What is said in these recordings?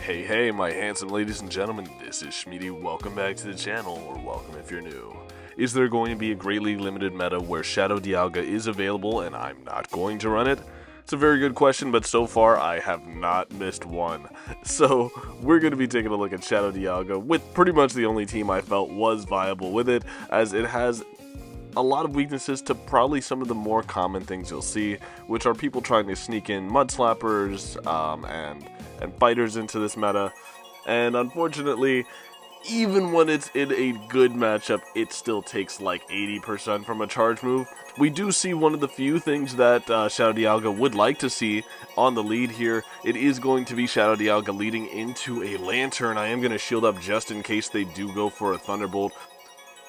Hey, my handsome ladies and gentlemen, this is Shmeaty. Welcome back to the channel, or welcome if you're new. Is there going to be a greatly limited meta where Shadow Dialga is available and I'm not going to run it? It's a very good question, but so far I have not missed one. So we're going to be taking a look at Shadow Dialga with pretty much the only team I felt was viable with it, as it has a lot of weaknesses to probably some of the more common things you'll see, which are people trying to sneak in mud slappers and fighters into this meta. And unfortunately, even when it's in a good matchup, it still takes like 80% from a charge move. We do see one of the few things that Shadow Dialga would like to see on the lead here. It is going to be Shadow Dialga leading into a Lantern. I am going to shield up just in case they do go for a Thunderbolt.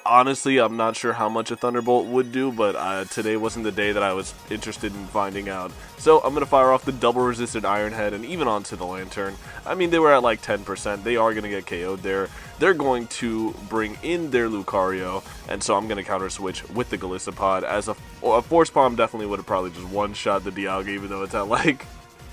Honestly, I'm not sure how much a Thunderbolt would do, but today wasn't the day that I was interested in finding out. So I'm going to fire off the double resisted Iron Head and even onto the Lantern. I mean, they were at like 10%. They are going to get KO'd there. They're going to bring in their Lucario, and so I'm going to counter switch with the Golisopod. As a Force Palm definitely would have probably just one-shot the Dialga, even though it's at like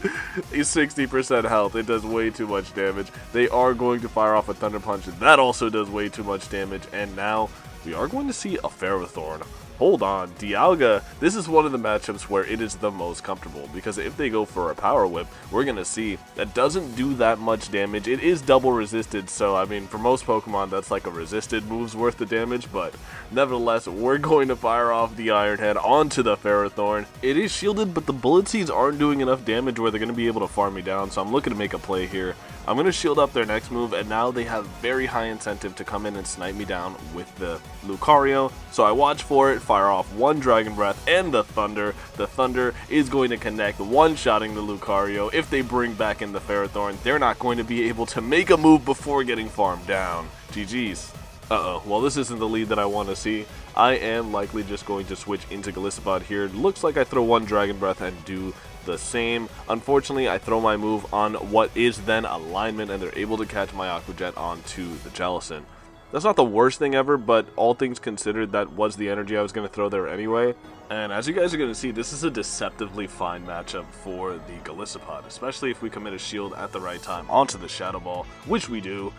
60% health. It does way too much damage. They are going to fire off a Thunder Punch. That also does way too much damage. And now we are going to see a FERROTHORN. Hold on, Dialga, this is one of the matchups where it is the most comfortable, because if they go for a Power Whip, we're going to see that doesn't do that much damage. It is double resisted, so I mean, for most Pokemon, that's like a resisted move's worth of damage, but nevertheless, we're going to fire off the Iron Head onto the FERROTHORN. It is shielded, but the Bullet Seeds aren't doing enough damage where they're going to be able to farm me down, so I'm looking to make a play here. I'm going to shield up their next move, and now they have very high incentive to come in and snipe me down with the Lucario. So I watch for it, fire off one Dragon Breath and the Thunder. The Thunder is going to connect, one-shotting the Lucario. If they bring back in the FERROTHORN, they're not going to be able to make a move before getting farmed down. GG's. Well, this isn't the lead that I want to see. I am likely just going to switch into Golisopod here. Looks like I throw one Dragon Breath and do the same. Unfortunately, I throw my move on what is then alignment, and they're able to catch my Aqua Jet onto the Jellicent. That's not the worst thing ever, but all things considered, that was the energy I was going to throw there anyway. And as you guys are going to see, this is a deceptively fine matchup for the Golisopod, especially if we commit a shield at the right time onto the Shadow Ball, which we do.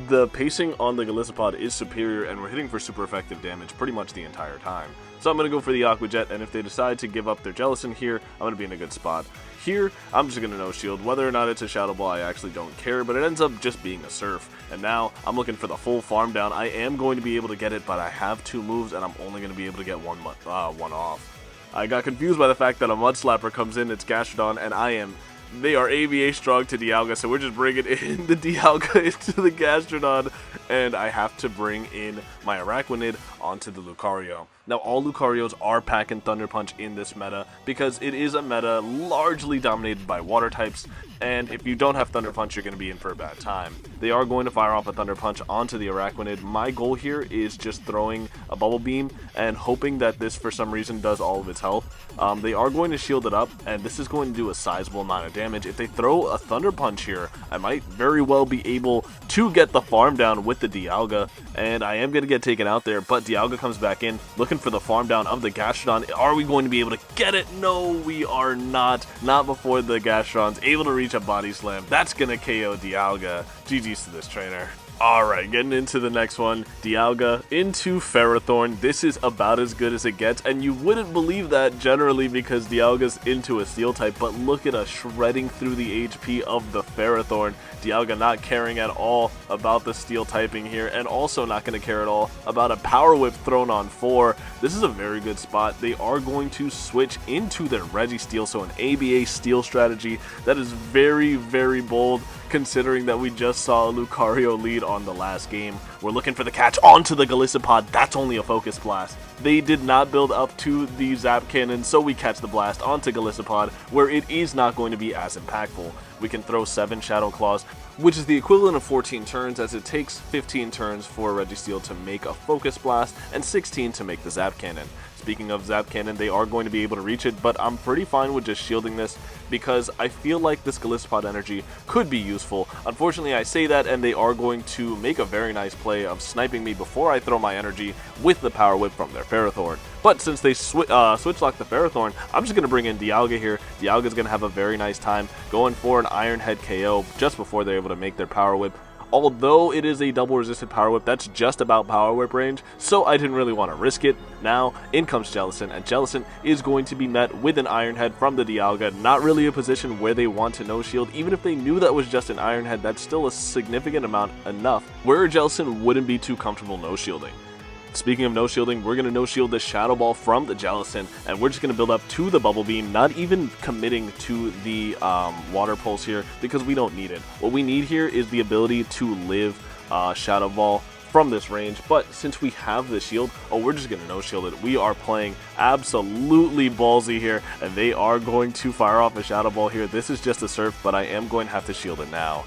The pacing on the Golisopod is superior, and we're hitting for super effective damage pretty much the entire time. So I'm going to go for the Aqua Jet, and if they decide to give up their Jellicent here, I'm going to be in a good spot. Here, I'm just going to no-shield. Whether or not it's a Shadow Ball, I actually don't care, but it ends up just being a Surf. And now, I'm looking for the full farm down. I am going to be able to get it, but I have two moves, and I'm only going to be able to get one off. I got confused by the fact that a Mud Slapper comes in, it's Gastrodon, and they are ABA strong to Dialga, so we're just bringing in the Dialga into the Gastrodon, and I have to bring in my Araquanid onto the Lucario. Now, all Lucarios are packing Thunder Punch in this meta, because it is a meta largely dominated by water types, and if you don't have Thunder Punch, you're going to be in for a bad time. They are going to fire off a Thunder Punch onto the Araquanid. My goal here is just throwing a Bubble Beam and hoping that this, for some reason, does all of its health. They are going to shield it up, and this is going to do a sizable amount of damage. If they throw a Thunder Punch here, I might very well be able to get the farm down with the Dialga, and I am going to get taken out there, but Dialga comes back in, looking for the farm down of the Gastrodon. Are we going to be able to get it? No, we are not. Not before the Gastrodon's able to reach a Body Slam. That's going to KO Dialga. GG's to this trainer. Alright, getting into the next one. Dialga into FERROTHORN. This is about as good as it gets, and you wouldn't believe that generally because Dialga's into a Steel type, but look at us shredding through the HP of the FERROTHORN. Dialga not caring at all about the Steel typing here, and also not going to care at all about a Power Whip thrown on 4. This is a very good spot. They are going to switch into their Registeel, so an ABA Steel strategy. That is very, very bold, considering that we just saw a Lucario lead on the last game. We're looking for the catch onto the Golisopod. That's only a Focus Blast. They did not build up to the Zap Cannon, so we catch the blast onto Golisopod, where it is not going to be as impactful. We can throw 7 Shadow Claws, which is the equivalent of 14 turns, as it takes 15 turns for Registeel to make a Focus Blast and 16 to make the Zap Cannon. Speaking of Zap Cannon, they are going to be able to reach it, but I'm pretty fine with just shielding this because I feel like this Galissapod energy could be useful. Unfortunately, I say that, and they are going to make a very nice play of sniping me before I throw my energy with the Power Whip from their FERROTHORN. But since they switch lock the FERROTHORN, I'm just going to bring in Dialga here. Dialga's going to have a very nice time going for an Iron Head KO just before they're able to make their Power Whip. Although it is a double resisted Power Whip, that's just about Power Whip range, so I didn't really want to risk it. Now, in comes Jellicent, and Jellicent is going to be met with an Iron Head from the Dialga. Not really a position where they want to no-shield. Even if they knew that was just an Iron Head, that's still a significant amount enough where Jellicent wouldn't be too comfortable no-shielding. Speaking of no-shielding, we're going to no-shield the Shadow Ball from the Jellicent, and we're just going to build up to the Bubble Beam, not even committing to the Water Pulse here, because we don't need it. What we need here is the ability to live Shadow Ball from this range, but since we have the shield, we're just going to no-shield it. We are playing absolutely ballsy here, and they are going to fire off a Shadow Ball here. This is just a Surf, but I am going to have to shield it now.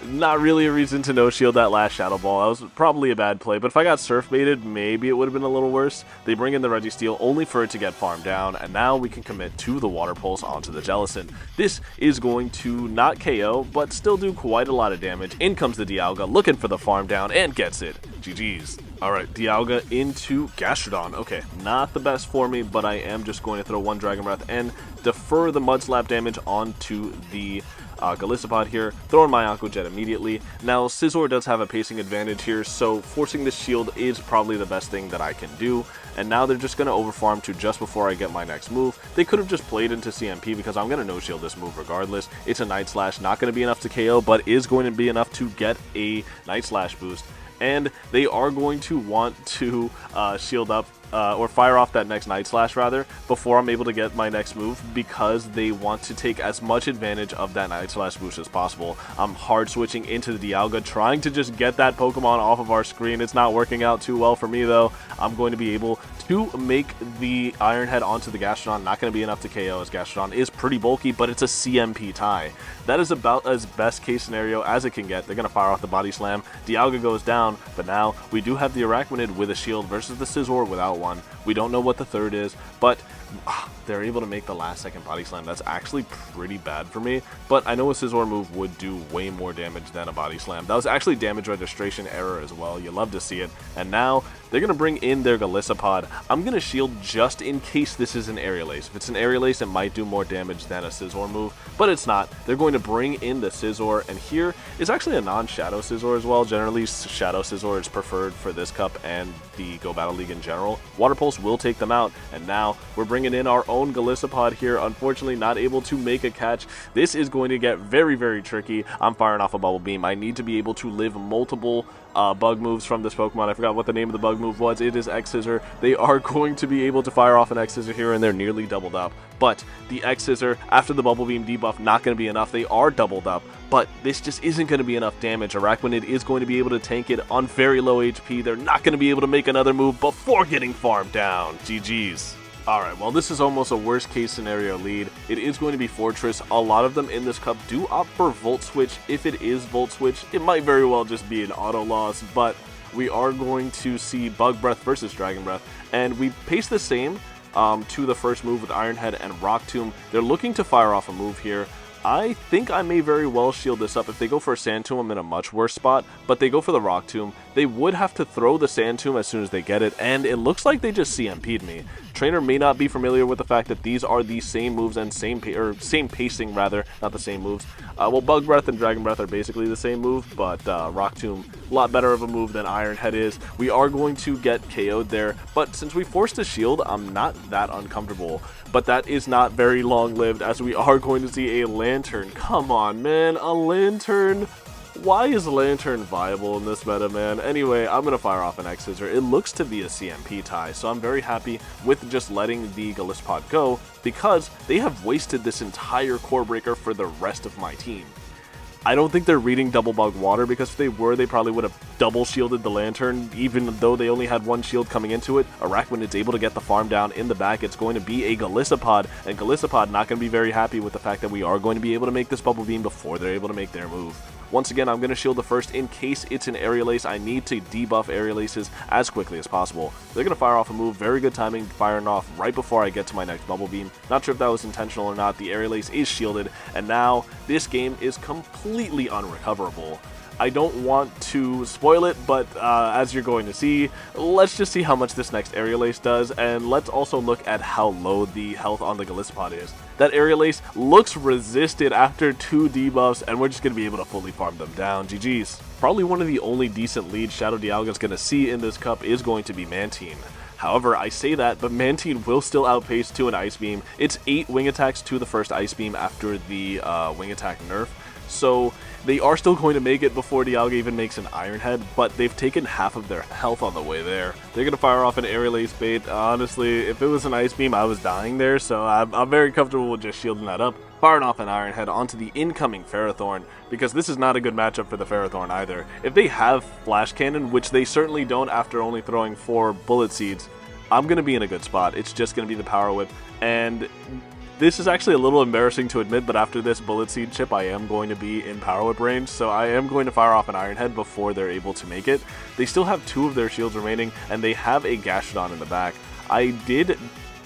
Not really a reason to no-shield that last Shadow Ball. That was probably a bad play, but if I got Surf baited, maybe it would have been a little worse. They bring in the Registeel only for it to get farmed down, and now we can commit to the Water Pulse onto the Jellicent. This is going to not KO, but still do quite a lot of damage. In comes the Dialga, looking for the farm down, and gets it. GG's. Alright, Dialga into Gastrodon. Okay, not the best for me, but I am just going to throw one Dragon Breath and defer the Mud Slap damage onto the Galissapod here, throwing my Aqua Jet immediately. Now, Scizor does have a pacing advantage here, so forcing the shield is probably the best thing that I can do. And now they're just going to overfarm to just before I get my next move. They could have just played into CMP because I'm going to no-shield this move regardless. It's a Night Slash, not going to be enough to KO, but is going to be enough to get a Night Slash boost. And they are going to want to shield up or fire off that next Night Slash rather before I'm able to get my next move, because they want to take as much advantage of that Night Slash boost as possible. I'm hard switching into the Dialga, trying to just get that Pokemon off of our screen. It's not working out too well for me though. I'm going to be able to make the Iron Head onto the Gastrodon. Not going to be enough to KO as Gastrodon is pretty bulky, but it's a CMP tie. That is about as best case scenario as it can get. They're going to fire off the Body Slam. Dialga goes down, but now we do have the Arachnid with a shield versus the Scizor without one. We don't know what the third is, but they're able to make the last second Body Slam. That's actually pretty bad for me, but I know a Scizor move would do way more damage than a Body Slam. That was actually damage registration error as well. You love to see it. And now they're going to bring in their Galissapod. I'm going to shield just in case this is an Aerial Ace. If it's an Aerial Ace, it might do more damage than a Scizor move, but it's not. They're going to bring in the Scizor, and here is actually a non-Shadow Scizor as well. Generally, Shadow Scizor is preferred for this cup and the Go Battle League in general. Water Pulse will take them out, and now we're bringing in our own Galissapod here. Unfortunately, not able to make a catch. This is going to get very, very tricky. I'm firing off a Bubble Beam. I need to be able to live multiple bug moves from this Pokemon. I forgot what the name of the bug move was. It is X-Scissor. They are going to be able to fire off an X-Scissor here, and they're nearly doubled up. But the X-Scissor, after the Bubble Beam debuff, not going to be enough. They are doubled up, but this just isn't going to be enough damage. Arachnid is going to be able to tank it on very low HP. They're not going to be able to make another move before getting farmed down. GG's. Alright, well, this is almost a worst case scenario lead. It is going to be Fortress. A lot of them in this cup do opt for Volt Switch. If it is Volt Switch, it might very well just be an auto loss, but we are going to see Bug Breath versus Dragon Breath, and we pace the same to the first move with Iron Head and Rock Tomb. They're looking to fire off a move here. I think I may very well shield this up. If they go for a Sand Tomb, I'm in a much worse spot, but they go for the Rock Tomb. They would have to throw the Sand Tomb as soon as they get it, and it looks like they just CMP'd me. Trainer may not be familiar with the fact that these are the same moves and same pacing rather, not the same moves. Well, Bug Breath and Dragon Breath are basically the same move, but Rock Tomb, a lot better of a move than Iron Head is. We are going to get KO'd there, but since we forced a shield, I'm not that uncomfortable. But that is not very long-lived, as we are going to see a Lantern. Come on, man, a Lantern? Why is Lantern viable in this meta, man? Anyway, I'm going to fire off an X-Scissor. It looks to be a CMP tie, so I'm very happy with just letting the Galissapod go, because they have wasted this entire Core Breaker for the rest of my team. I don't think they're reading Double Bug Water, because if they were, they probably would have double shielded the Lantern, even though they only had one shield coming into it. Arachnid is able to get the farm down in the back. It's going to be a Galissapod, and Galissapod not going to be very happy with the fact that we are going to be able to make this Bubble Beam before they're able to make their move. Once again, I'm going to shield the first in case it's an aerial ace. I need to debuff aerial aces as quickly as possible. They're going to fire off a move. Very good timing, firing off right before I get to my next bubble beam. Not sure if that was intentional or not. The aerial ace is shielded, and now this game is completely unrecoverable. I don't want to spoil it, but as you're going to see, let's just see how much this next aerial ace does, and let's also look at how low the health on the Golisopod is. That aerial ace looks resisted after 2 debuffs, and we're just going to be able to fully farm them down. GG's. Probably one of the only decent leads Shadow Dialga is going to see in this cup is going to be Mantine. However, I say that, but Mantine will still outpace to an Ice Beam. It's 8 wing attacks to the first Ice Beam after the wing attack nerf. So they are still going to make it before Dialga even makes an Iron Head, but they've taken half of their health on the way there. They're going to fire off an aerial ace bait. Honestly, if it was an Ice Beam, I was dying there, so I'm very comfortable with just shielding that up. Firing off an Iron Head onto the incoming FERROTHORN, because this is not a good matchup for the FERROTHORN either. If they have Flash Cannon, which they certainly don't after only throwing 4 Bullet Seeds, I'm going to be in a good spot. It's just going to be the Power Whip, and this is actually a little embarrassing to admit, but after this Bullet Seed chip, I am going to be in Power Whip range, so I am going to fire off an Iron Head before they're able to make it. They still have 2 of their shields remaining, and they have a Gastrodon in the back. I did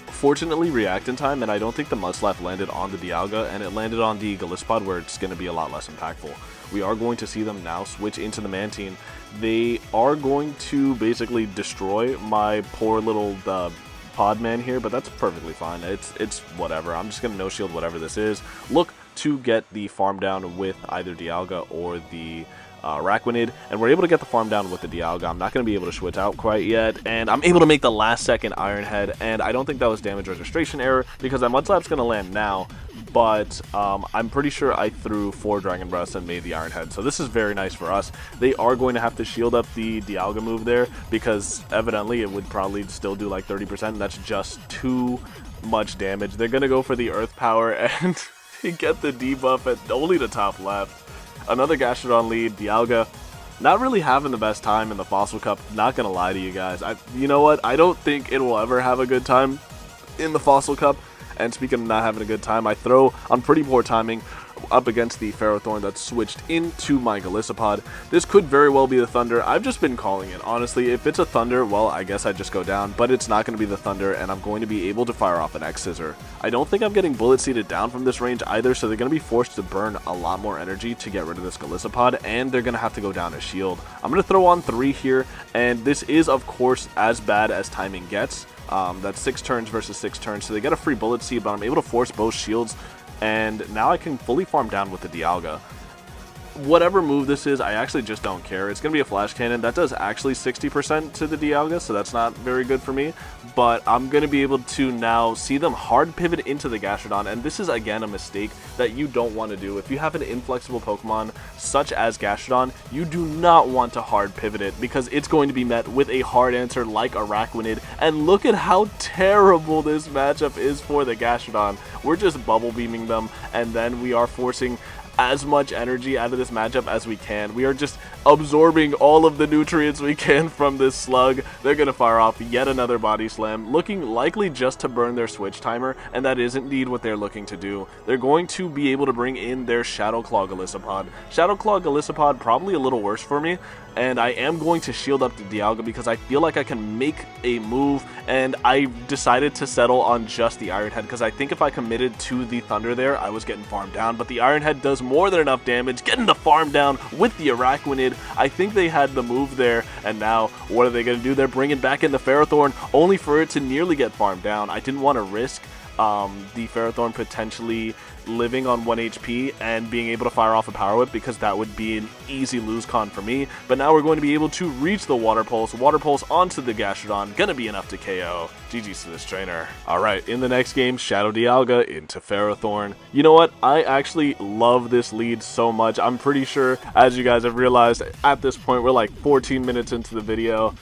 fortunately react in time, and I don't think the Mudslap landed on the Dialga, and it landed on the Golisopod, where it's going to be a lot less impactful. We are going to see them now switch into the Mantine. They are going to basically destroy my poor little Podman here, but that's perfectly fine. It's whatever. I'm just going to no-shield whatever this is. Look to get the farm down with either Dialga or the Araquanid, and we're able to get the farm down with the Dialga. I'm not going to be able to switch out quite yet, and I'm able to make the last second Iron Head, and I don't think that was damage registration error because that Mudslap's going to land now, but I'm pretty sure I threw 4 Dragon Breaths and made the Iron Head, so this is very nice for us. They are going to have to shield up the Dialga move there because evidently it would probably still do like 30%, and that's just too much damage. They're going to go for the Earth Power and get the debuff at only the top left. Another Gastrodon lead. Dialga not really having the best time in the Fossil Cup, not gonna lie to you guys. You know what, I don't think it will ever have a good time in the Fossil Cup, and speaking of not having a good time, I throw on pretty poor timing up against the FERROTHORN that's switched into my Golisopod. This could very well be the Thunder. I've just been calling it. Honestly, if it's a Thunder, well, I guess I just go down, but it's not going to be the Thunder, and I'm going to be able to fire off an X-Scissor. I don't think I'm getting Bullet Seeded down from this range either, so they're going to be forced to burn a lot more energy to get rid of this Golisopod, and they're going to have to go down a shield. I'm going to throw on 3 here, and this is, of course, as bad as timing gets. That's 6 turns versus 6 turns, so they get a free Bullet Seed, but I'm able to force both shields, and now I can fully farm down with the Dialga. Whatever move this is, I actually just don't care. It's going to be a Flash Cannon. That does actually 60% to the Dialga, so that's not very good for me. But I'm going to be able to now see them hard pivot into the Gastrodon, and this is, again, a mistake that you don't want to do. If you have an inflexible Pokemon, such as Gastrodon, you do not want to hard pivot it, because it's going to be met with a hard answer like Araquanid, and look at how terrible this matchup is for the Gastrodon. We're just bubble beaming them, and then we are forcing as much energy out of this matchup as we can. We are just absorbing all of the nutrients we can from this Slug. They're going to fire off yet another Body Slam, looking likely just to burn their switch timer, and that is indeed what they're looking to do. They're going to be able to bring in their Shadow Claw Golisopod. Shadow Claw Golisopod probably a little worse for me, and I am going to shield up the Dialga because I feel like I can make a move, and I decided to settle on just the Iron Head because I think if I committed to the Thunder there, I was getting farmed down, but the Iron Head does more than enough damage, getting the farm down with the Araquanid. I think they had the move there, and now what are they going to do? They're bringing back in the FERROTHORN, only for it to nearly get farmed down. I didn't want to risk the FERROTHORN potentially living on 1 HP and being able to fire off a Power Whip because that would be an easy lose con for me. But now we're going to be able to reach the Water Pulse onto the Gastrodon, gonna be enough to KO. GG's to this trainer. Alright, in the next game, Shadow Dialga into FERROTHORN. You know what? I actually love this lead so much. I'm pretty sure, as you guys have realized, at this point we're like 14 minutes into the video.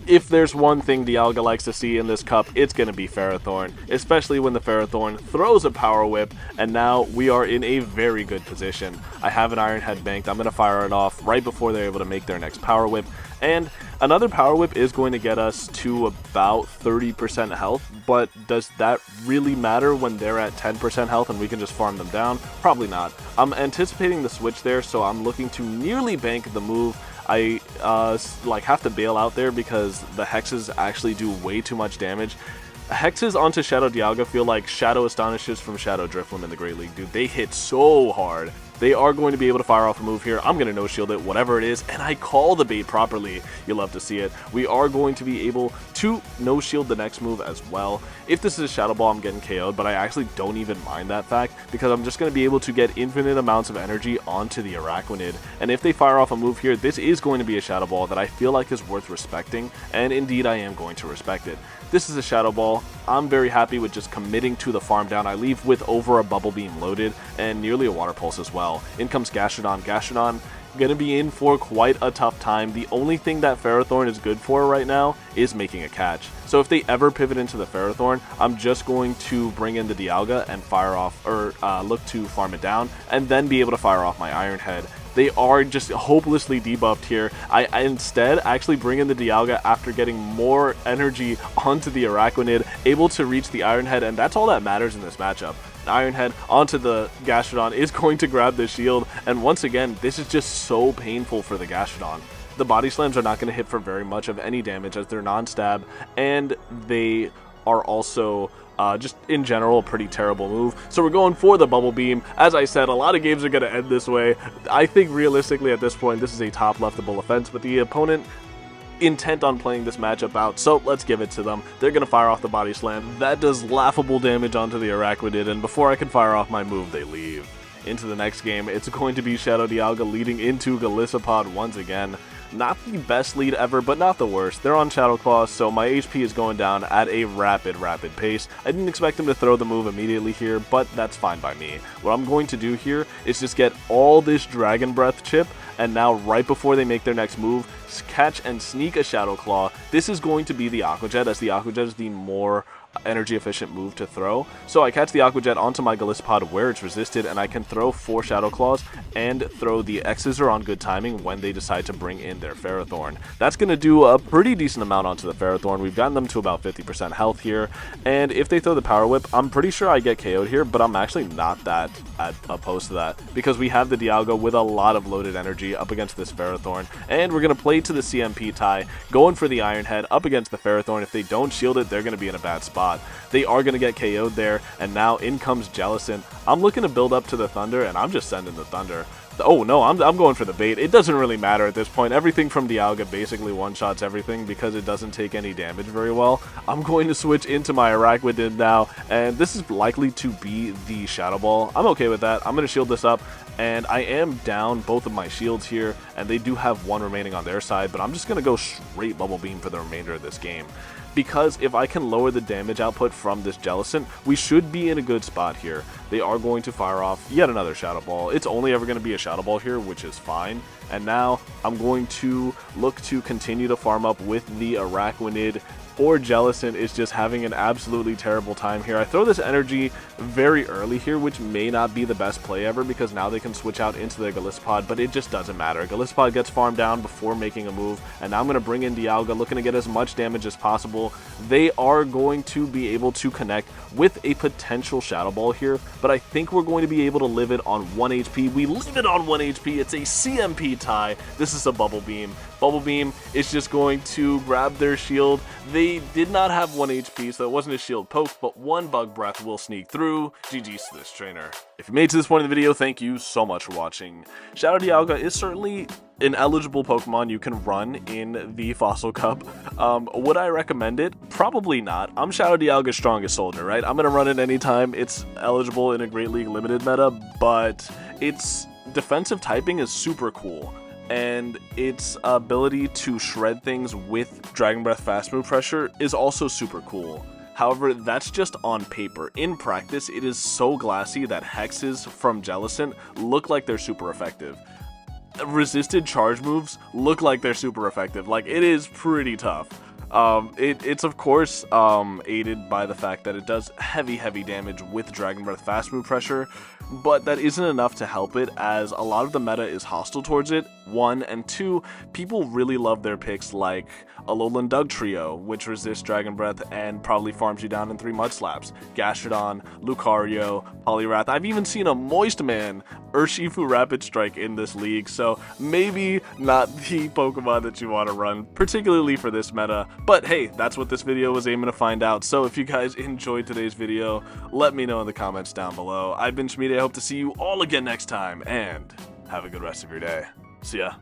If there's one thing Dialga likes to see in this cup, it's going to be FERROTHORN, especially when the FERROTHORN throws a Power Whip, and now we are in a very good position. I have an Iron Head banked. I'm going to fire it off right before they're able to make their next Power Whip, And another Power Whip is going to get us to about 30% health, but does that really matter when they're at 10% health and we can just farm them down? Probably not. I'm anticipating the switch there, so I'm looking to nearly bank the move. I have to bail out there because the hexes actually do way too much damage. Hexes onto Shadow Dialga feel like Shadow Astonishes from Shadow Drifloon in the Great League, dude. They hit so hard. They are going to be able to fire off a move here. I'm going to no-shield it, whatever it is, and I call the bait properly. You'll love to see it. We are going to be able to no-shield the next move as well. If this is a Shadow Ball, I'm getting KO'd, but I actually don't even mind that fact because I'm just going to be able to get infinite amounts of energy onto the Araquanid. And if they fire off a move here, this is going to be a Shadow Ball that I feel like is worth respecting, and indeed I am going to respect it. This is a Shadow Ball. I'm very happy with just committing to the farm down. I leave with over a Bubble Beam loaded and nearly a Water Pulse as well. In comes Gastrodon. Gastrodon gonna be in for quite a tough time. The only thing that Ferrothorn is good for right now is making a catch. So if they ever pivot into the Ferrothorn, I'm just going to bring in the Dialga and fire off, or look to farm it down, and then be able to fire off my Iron Head. They are just hopelessly debuffed here. I instead actually bring in the Dialga after getting more energy onto the Araquanid, able to reach the Iron Head, and that's all that matters in this matchup. Iron Head onto the Gastrodon is going to grab the shield, and once again, this is just so painful for the Gastrodon. The body slams are not going to hit for very much of any damage as they're non-stab, and they are also just in general a pretty terrible move. So we're going for the Bubble Beam. As I said, a lot of games are going to end this way. I think realistically at this point this is a top leftable offense, but the opponent intent on playing this matchup out, so let's give it to them. They're going to fire off the Body Slam. That does laughable damage onto the Araquanid, and before I can fire off my move, they leave. Into the next game, it's going to be Shadow Dialga leading into Golisopod once again. Not the best lead ever, but not the worst. They're on Shadow Claw, so my HP is going down at a rapid pace. I didn't expect them to throw the move immediately here, but that's fine by me. What I'm going to do here is just get all this Dragon Breath chip, and now right before they make their next move, catch and sneak a Shadow Claw. This is going to be the Aqua Jet, as the Aqua Jet is the more energy efficient move to throw. So I catch the Aqua Jet onto my Golisopod where it's resisted, and I can throw 4 Shadow Claws and throw the X-Scissor on good timing when they decide to bring in their Ferrothorn. That's going to do a pretty decent amount onto the Ferrothorn. We've gotten them to about 50% health here, and if they throw the Power Whip, I'm pretty sure I get KO'd here, but I'm actually not that opposed to that because we have the Dialga with a lot of loaded energy up against this Ferrothorn, and we're going to play to the CMP tie, going for the Iron Head up against the Ferrothorn. If they don't shield it, they're going to be in a bad spot. They are going to get KO'd there, and now in comes Jellicent. I'm looking to build up to the Thunder, and I'm just sending the Thunder. Oh no, I'm going for the bait. It doesn't really matter at this point. Everything from Dialga basically one-shots everything because it doesn't take any damage very well. I'm going to switch into my Araquanid now, and this is likely to be the Shadow Ball. I'm okay with that. I'm going to shield this up, and I am down both of my shields here, and they do have one remaining on their side, but I'm just going to go straight Bubble Beam for the remainder of this game. Because if I can lower the damage output from this Jellicent, we should be in a good spot here. They are going to fire off yet another Shadow Ball. It's only ever going to be a Shadow Ball here, which is fine. And now I'm going to look to continue to farm up with the Araquanid. Or Jellicent is just having an absolutely terrible time here. I throw this energy very early here, which may not be the best play ever because now they can switch out into their Golisopod, but it just doesn't matter. Golisopod gets farmed down before making a move, and now I'm going to bring in Dialga, looking to get as much damage as possible. They are going to be able to connect with a potential Shadow Ball here, but I think we're going to be able to live it on 1 HP. We live it on 1 HP. It's a CMP tie. This is a Bubble Beam. Bubble Beam is just going to grab their shield. They did not have 1 HP, so it wasn't a shield poke, but 1 Bug Breath will sneak through. GG's to this trainer. If you made it to this point in the video, thank you so much for watching. Shadow Dialga is certainly an eligible Pokemon you can run in the Fossil Cup. Would I recommend it? Probably not. I'm Shadow Dialga's strongest soldier, right? I'm going to run it anytime it's eligible in a Great League Limited meta, but its defensive typing is super cool. And its ability to shred things with Dragon Breath Fast Move Pressure is also super cool. However, that's just on paper. In practice, it is so glassy that hexes from Jellicent look like they're super effective. Resisted charge moves look like they're super effective. Like, it is pretty tough. It's of course aided by the fact that it does heavy damage with Dragon Breath Fast Move Pressure, but that isn't enough to help it, as a lot of the meta is hostile towards it, 1, and 2, people really love their picks like Alolan Dugtrio, which resists Dragon Breath and probably farms you down in 3 Mud Slaps, Gastrodon, Lucario, Poliwrath. I've even seen a Moist Man Urshifu Rapid Strike in this league, so maybe not the Pokemon that you want to run, particularly for this meta, but hey, that's what this video was aiming to find out. So if you guys enjoyed today's video, let me know in the comments down below. I've been Shmeaty, I hope to see you all again next time, and have a good rest of your day. See ya.